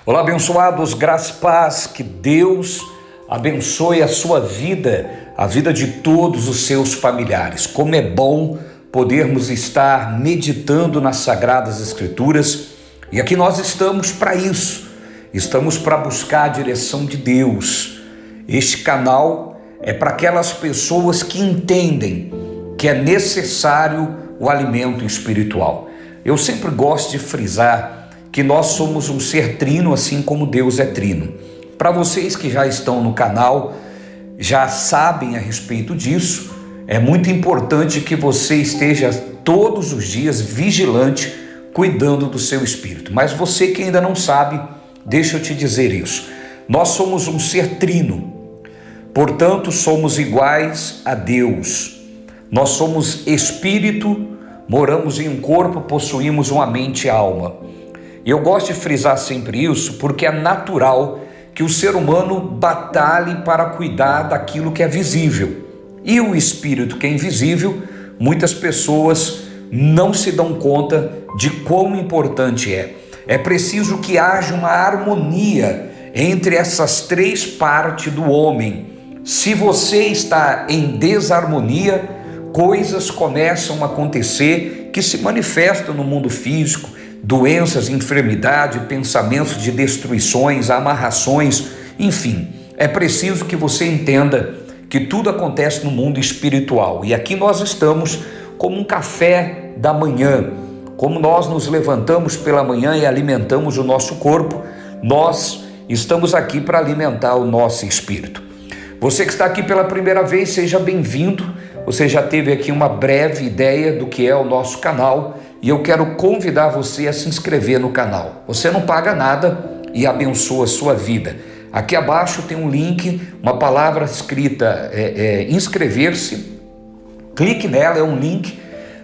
Olá, abençoados, graça e paz, que Deus abençoe a sua vida, a vida de todos os seus familiares. Como é bom podermos estar meditando nas Sagradas Escrituras, e aqui nós estamos para isso, estamos para buscar a direção de Deus. Este canal é para aquelas pessoas que entendem que é necessário o alimento espiritual. Eu sempre gosto de frisar que nós somos um ser trino, assim como Deus é trino. Para vocês que já estão no canal, já sabem a respeito disso, é muito importante que você esteja todos os dias vigilante, cuidando do seu espírito. Mas você que ainda não sabe, deixa eu te dizer isso. Nós somos um ser trino, portanto somos iguais a Deus. Nós somos espírito, moramos em um corpo, possuímos uma mente e alma. E eu gosto de frisar sempre isso porque é natural que o ser humano batalhe para cuidar daquilo que é visível. E o espírito que é invisível, muitas pessoas não se dão conta de quão importante é. É preciso que haja uma harmonia entre essas três partes do homem. Se você está em desarmonia, coisas começam a acontecer que se manifestam no mundo físico, doenças, enfermidade, pensamentos de destruições, amarrações, enfim. É preciso que você entenda que tudo acontece no mundo espiritual. E aqui nós estamos como um café da manhã. Como nós nos levantamos pela manhã e alimentamos o nosso corpo, nós estamos aqui para alimentar o nosso espírito. Você que está aqui pela primeira vez, seja bem-vindo. Você já teve aqui uma breve ideia do que é o nosso canal e eu quero convidar você a se inscrever no canal. Você não paga nada e abençoa a sua vida. Aqui abaixo tem um link, uma palavra escrita inscrever-se. Clique nela, é um link,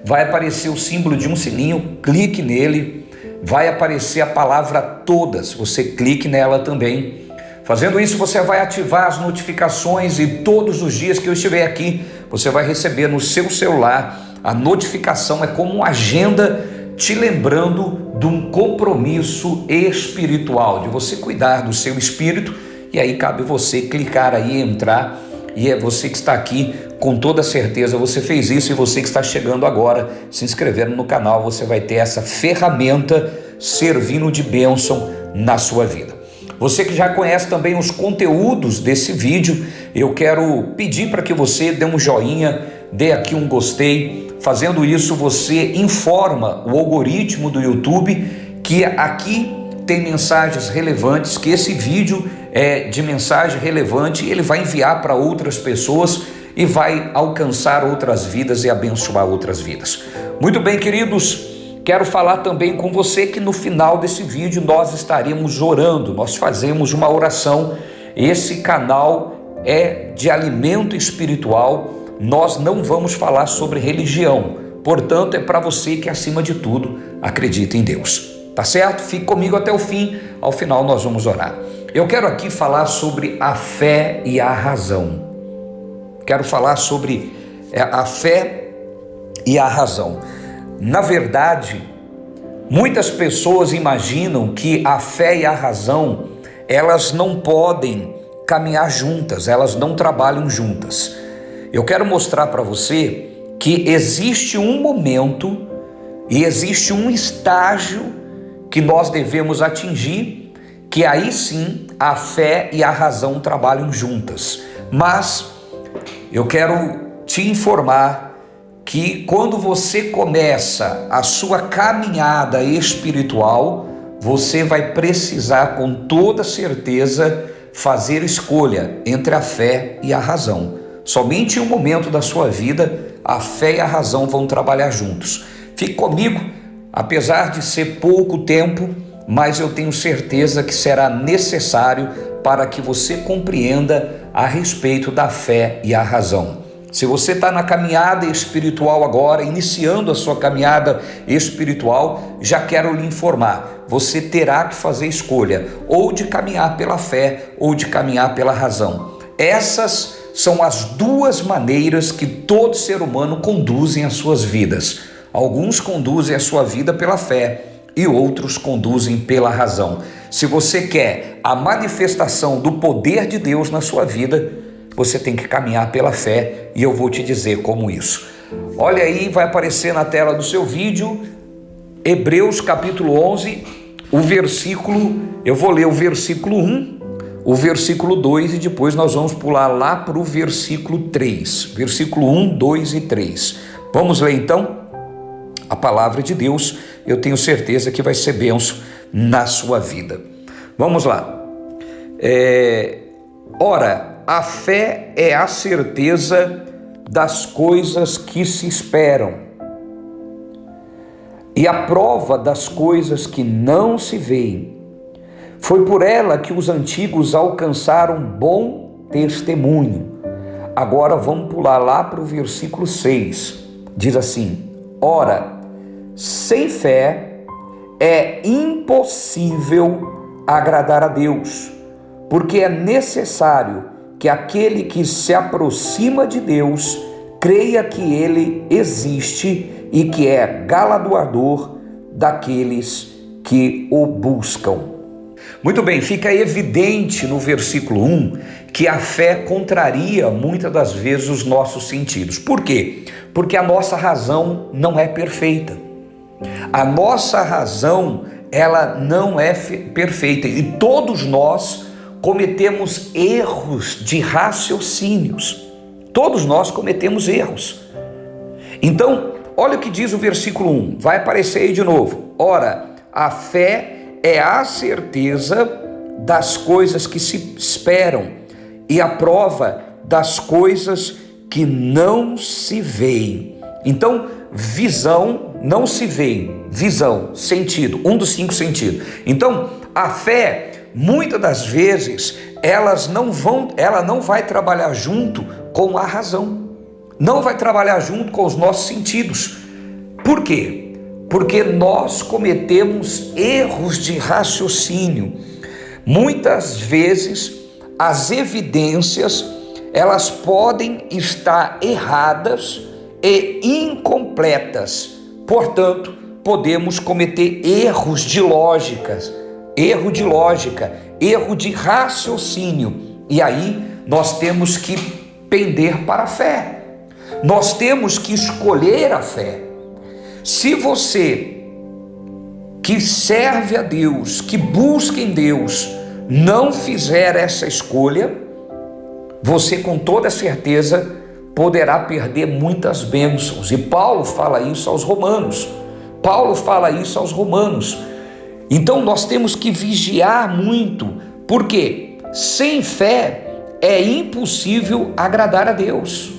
vai aparecer o símbolo de um sininho, clique nele, vai aparecer a palavra todas, você clique nela também. Fazendo isso, você vai ativar as notificações e todos os dias que eu estiver aqui, você vai receber no seu celular a notificação. É como uma agenda te lembrando de um compromisso espiritual, de você cuidar do seu espírito, e aí cabe você clicar aí, entrar, e é você que está aqui, com toda certeza você fez isso, e você que está chegando agora, se inscrevendo no canal, você vai ter essa ferramenta servindo de bênção na sua vida. Você que já conhece também os conteúdos desse vídeo, eu quero pedir para que você dê um joinha, dê aqui um gostei. Fazendo isso, você informa o algoritmo do YouTube que aqui tem mensagens relevantes, que esse vídeo é de mensagem relevante, e ele vai enviar para outras pessoas e vai alcançar outras vidas e abençoar outras vidas. Muito bem, queridos. Quero falar também com você que no final desse vídeo nós estaremos orando, nós fazemos uma oração. Esse canal é de alimento espiritual, nós não vamos falar sobre religião, portanto é para você que acima de tudo acredita em Deus, tá certo? Fique comigo até o fim, ao final nós vamos orar. Eu quero aqui falar sobre a fé e a razão, quero falar sobre a fé e a razão. Na verdade, muitas pessoas imaginam que a fé e a razão, elas não podem caminhar juntas, elas não trabalham juntas. Eu quero mostrar para você que existe um momento e existe um estágio que nós devemos atingir, que aí sim a fé e a razão trabalham juntas. Mas eu quero te informar que quando você começa a sua caminhada espiritual, você vai precisar com toda certeza fazer escolha entre a fé e a razão. Somente em um momento da sua vida, a fé e a razão vão trabalhar juntos. Fique comigo, apesar de ser pouco tempo, mas eu tenho certeza que será necessário para que você compreenda a respeito da fé e a razão. Se você está na caminhada espiritual agora, iniciando a sua caminhada espiritual, já quero lhe informar, você terá que fazer escolha, ou de caminhar pela fé, ou de caminhar pela razão. Essas são as duas maneiras que todo ser humano conduzem as suas vidas. Alguns conduzem a sua vida pela fé e outros conduzem pela razão. Se você quer a manifestação do poder de Deus na sua vida, você tem que caminhar pela fé, e eu vou te dizer como isso. Olha aí, vai aparecer na tela do seu vídeo, Hebreus capítulo 11, eu vou ler o versículo 1, o versículo 2 e depois nós vamos pular lá para o versículo 3. Versículo 1, 2 e 3. Vamos ler então a palavra de Deus. Eu tenho certeza que vai ser bênção na sua vida. Vamos lá. Ora, a fé é a certeza das coisas que se esperam e a prova das coisas que não se veem. Foi por ela que os antigos alcançaram bom testemunho. Agora vamos pular lá para o versículo 6. Diz assim: ora, sem fé é impossível agradar a Deus, porque é necessário que aquele que se aproxima de Deus creia que Ele existe e que é galardoador daqueles que o buscam. Muito bem, fica evidente no versículo 1 que a fé contraria muitas das vezes os nossos sentidos. Por quê? Porque a nossa razão não é perfeita. A nossa razão, ela não é perfeita, e todos nós cometemos erros de raciocínios. Todos nós cometemos erros. Então, olha o que diz o versículo 1, vai aparecer aí de novo. Ora, a fé é a certeza das coisas que se esperam e a prova das coisas que não se veem. Então, visão, não se vê, visão, sentido, um dos 5 sentidos. Então, a fé, muitas das vezes, ela não vai trabalhar junto com a razão, não vai trabalhar junto com os nossos sentidos. Por quê? Porque nós cometemos erros de raciocínio. Muitas vezes as evidências, elas podem estar erradas e incompletas. Portanto, podemos cometer erros de lógica, erro de raciocínio. E aí nós temos que pender para a fé. Nós temos que escolher a fé. Se você que serve a Deus, que busca em Deus, não fizer essa escolha, você com toda certeza poderá perder muitas bênçãos. E Paulo fala isso aos romanos. Então nós temos que vigiar muito, porque sem fé é impossível agradar a Deus.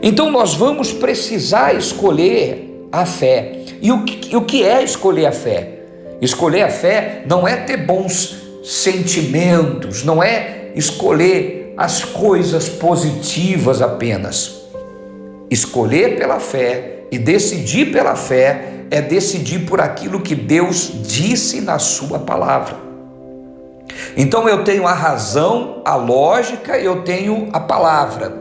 Então nós vamos precisar escolher a fé. E o que é escolher a fé? Escolher a fé não é ter bons sentimentos, não é escolher as coisas positivas apenas. Escolher pela fé e decidir pela fé é decidir por aquilo que Deus disse na sua palavra. Então eu tenho a razão, a lógica, eu tenho a palavra.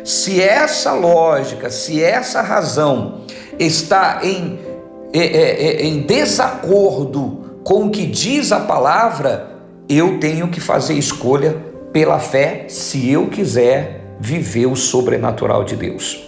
Se essa lógica, se essa razão está em desacordo com o que diz a palavra, eu tenho que fazer escolha pela fé, se eu quiser viver o sobrenatural de Deus.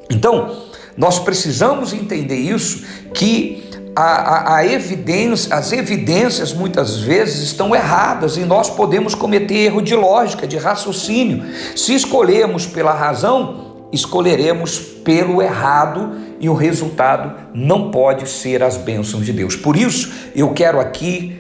Então, nós precisamos entender isso, que as evidências muitas vezes estão erradas e nós podemos cometer erro de lógica, de raciocínio. Se escolhermos pela razão, escolheremos pelo errado e o resultado não pode ser as bênçãos de Deus. Por isso, eu quero aqui,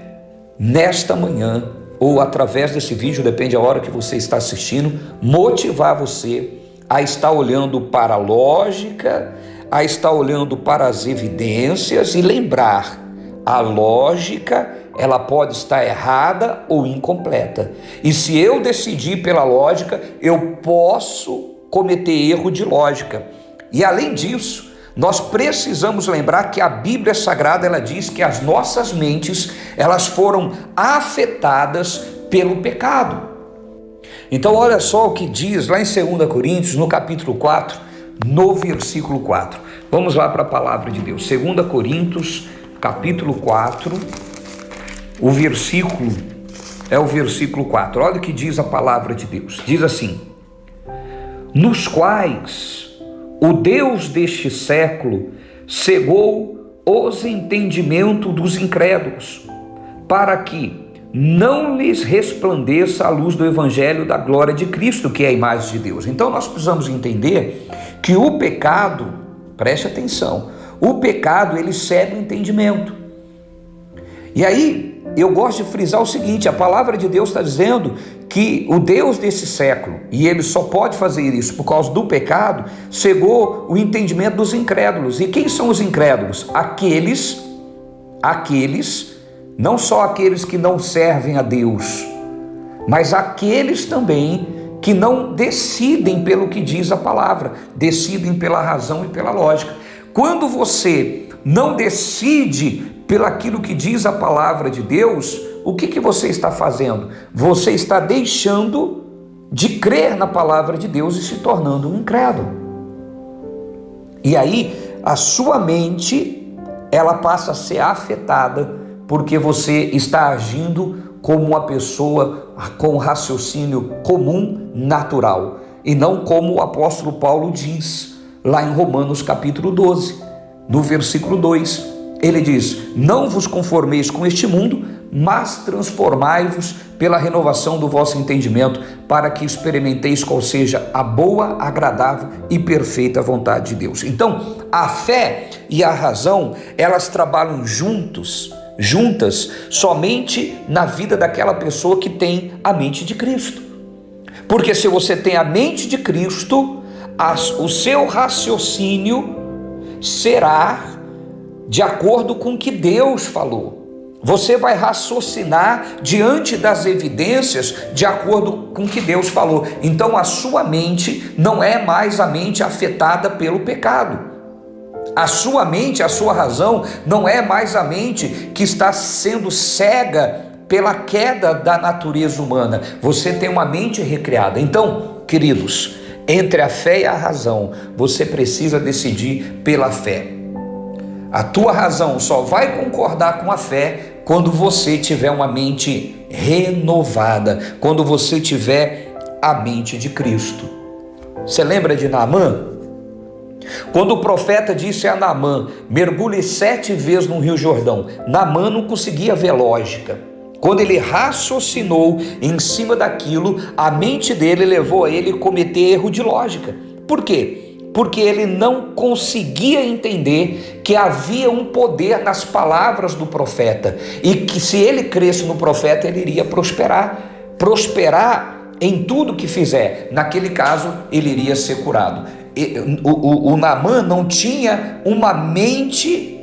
nesta manhã, ou através desse vídeo, depende da hora que você está assistindo, motivar você a estar olhando para a lógica, a estar olhando para as evidências e lembrar, a lógica, ela pode estar errada ou incompleta. E se eu decidir pela lógica, eu posso cometer erro de lógica. E além disso, nós precisamos lembrar que a Bíblia Sagrada, ela diz que as nossas mentes, elas foram afetadas pelo pecado. Então olha só o que diz lá em 2 Coríntios, no capítulo 4, no versículo 4. Vamos lá para a palavra de Deus. 2 Coríntios, capítulo 4, o versículo é o versículo 4. Olha o que diz a palavra de Deus. Diz assim: nos quais o Deus deste século cegou os entendimentos dos incrédulos, para que não lhes resplandeça a luz do evangelho da glória de Cristo, que é a imagem de Deus. Então nós precisamos entender que o pecado, preste atenção, o pecado ele cega o entendimento. E aí eu gosto de frisar o seguinte: a palavra de Deus está dizendo que o Deus desse século, e ele só pode fazer isso por causa do pecado, cegou o entendimento dos incrédulos. E quem são os incrédulos? Aqueles, não só aqueles que não servem a Deus, mas aqueles também que não decidem pelo que diz a palavra, decidem pela razão e pela lógica. Quando você não decide pelo aquilo que diz a palavra de Deus, o que você está fazendo? Você está deixando de crer na palavra de Deus e se tornando um incrédulo. E aí a sua mente, ela passa a ser afetada, porque você está agindo como uma pessoa com raciocínio comum, natural, e não como o apóstolo Paulo diz lá em Romanos capítulo 12, no versículo 2, ele diz: não vos conformeis com este mundo, mas transformai-vos pela renovação do vosso entendimento, para que experimenteis qual seja a boa, agradável e perfeita vontade de Deus. Então, a fé e a razão, elas trabalham juntas somente na vida daquela pessoa que tem a mente de Cristo. Porque se você tem a mente de Cristo, o seu raciocínio será de acordo com o que Deus falou. Você vai raciocinar diante das evidências de acordo com o que Deus falou. Então a sua mente não é mais a mente afetada pelo pecado. A sua mente, a sua razão não é mais a mente que está sendo cega pela queda da natureza humana. Você tem uma mente recriada. Então, queridos, entre a fé e a razão, você precisa decidir pela fé. A tua razão só vai concordar com a fé quando você tiver uma mente renovada, quando você tiver a mente de Cristo. Você lembra de Naamã? Quando o profeta disse a Naamã: mergulhe 7 vezes no Rio Jordão, Naamã não conseguia ver lógica. Quando ele raciocinou em cima daquilo, a mente dele levou a ele cometer erro de lógica. Por quê? Porque ele não conseguia entender que havia um poder nas palavras do profeta, e que se ele cresce no profeta, ele iria prosperar em tudo que fizer. Naquele caso, ele iria ser curado. O Naamã não tinha uma mente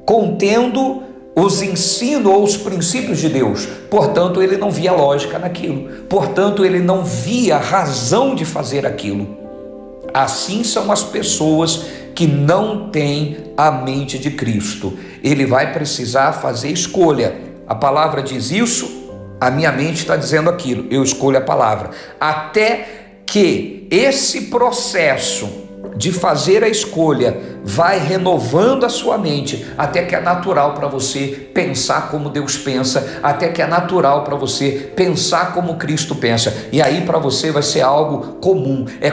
contendo os ensinos ou os princípios de Deus, portanto ele não via lógica naquilo, portanto ele não via razão de fazer aquilo. Assim são as pessoas que não têm a mente de Cristo. Ele vai precisar fazer escolha. A palavra diz isso, a minha mente está dizendo aquilo, eu escolho a palavra. Até que esse processo de fazer a escolha vai renovando a sua mente, até que é natural para você pensar como Deus pensa, até que é natural para você pensar como Cristo pensa, e aí para você vai ser algo comum, é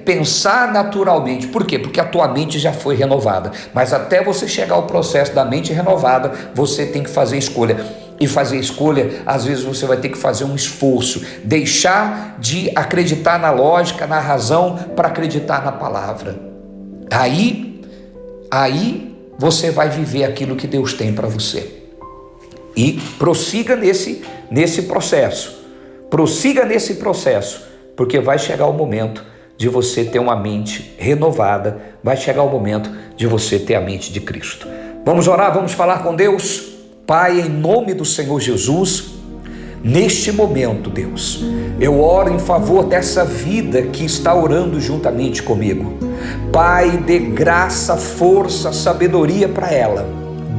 pensar naturalmente. Por quê? Porque a tua mente já foi renovada, mas até você chegar ao processo da mente renovada, você tem que fazer escolha. E fazer escolha, às vezes você vai ter que fazer um esforço, deixar de acreditar na lógica, na razão, para acreditar na palavra. Aí você vai viver aquilo que Deus tem para você. E prossiga nesse processo, porque vai chegar o momento de você ter uma mente renovada, vai chegar o momento de você ter a mente de Cristo. Vamos orar, vamos falar com Deus? Pai, em nome do Senhor Jesus, neste momento, Deus, eu oro em favor dessa vida que está orando juntamente comigo. Pai, dê graça, força, sabedoria para ela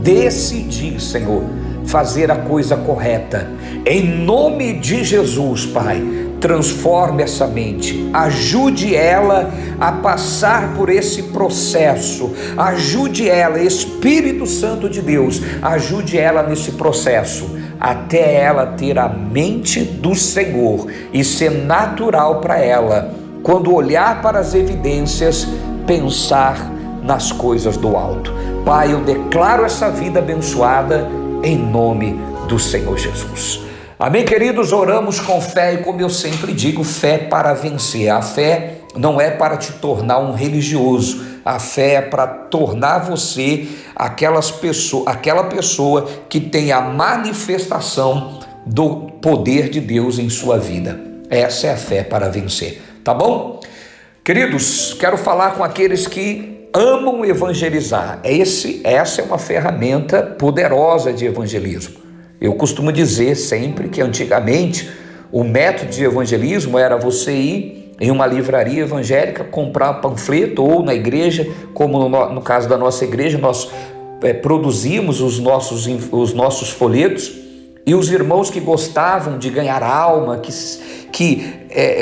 decidir, Senhor, fazer a coisa correta. Em nome de Jesus, Pai, transforme essa mente, ajude ela a passar por esse processo, ajude ela, Espírito Santo de Deus, ajude ela nesse processo, até ela ter a mente do Senhor e ser natural para ela, quando olhar para as evidências, pensar nas coisas do alto. Pai, eu declaro essa vida abençoada em nome do Senhor Jesus. Amém, queridos? Oramos com fé e, como eu sempre digo, fé para vencer. A fé não é para te tornar um religioso. A fé é para tornar você aquela pessoa que tem a manifestação do poder de Deus em sua vida. Essa é a fé para vencer, tá bom? Queridos, quero falar com aqueles que amam evangelizar. Essa é uma ferramenta poderosa de evangelismo. Eu costumo dizer sempre que antigamente o método de evangelismo era você ir em uma livraria evangélica, comprar panfleto, ou na igreja, como no caso da nossa igreja, nós produzimos os nossos folhetos, e os irmãos que gostavam de ganhar alma, que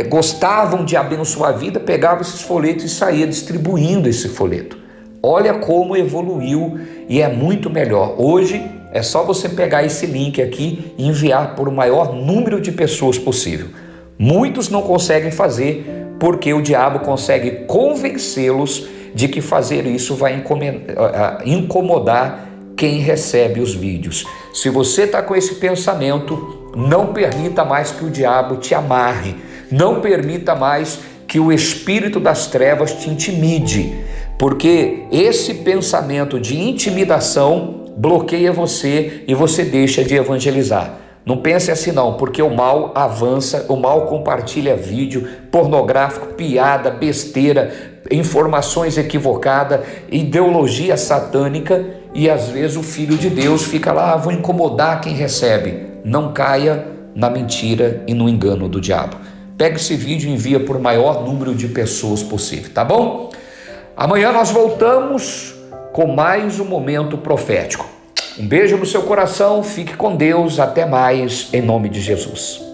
gostavam de abençoar a vida, pegavam esses folhetos e saíam distribuindo esse folheto. Olha como evoluiu e é muito melhor. Hoje é só você pegar esse link aqui e enviar por o maior número de pessoas possível. Muitos não conseguem fazer porque o diabo consegue convencê-los de que fazer isso vai incomodar quem recebe os vídeos. Se você está com esse pensamento, não permita mais que o diabo te amarre, não permita mais que o espírito das trevas te intimide, porque esse pensamento de intimidação bloqueia você e você deixa de evangelizar. Não pense assim não, porque o mal avança, o mal compartilha vídeo pornográfico, piada, besteira, informações equivocadas, ideologia satânica, e às vezes o Filho de Deus fica lá, vou incomodar quem recebe. Não caia na mentira e no engano do diabo. Pega esse vídeo e envia por o maior número de pessoas possível, tá bom? Amanhã nós voltamos com mais um momento profético. Um beijo no seu coração, fique com Deus, até mais, em nome de Jesus.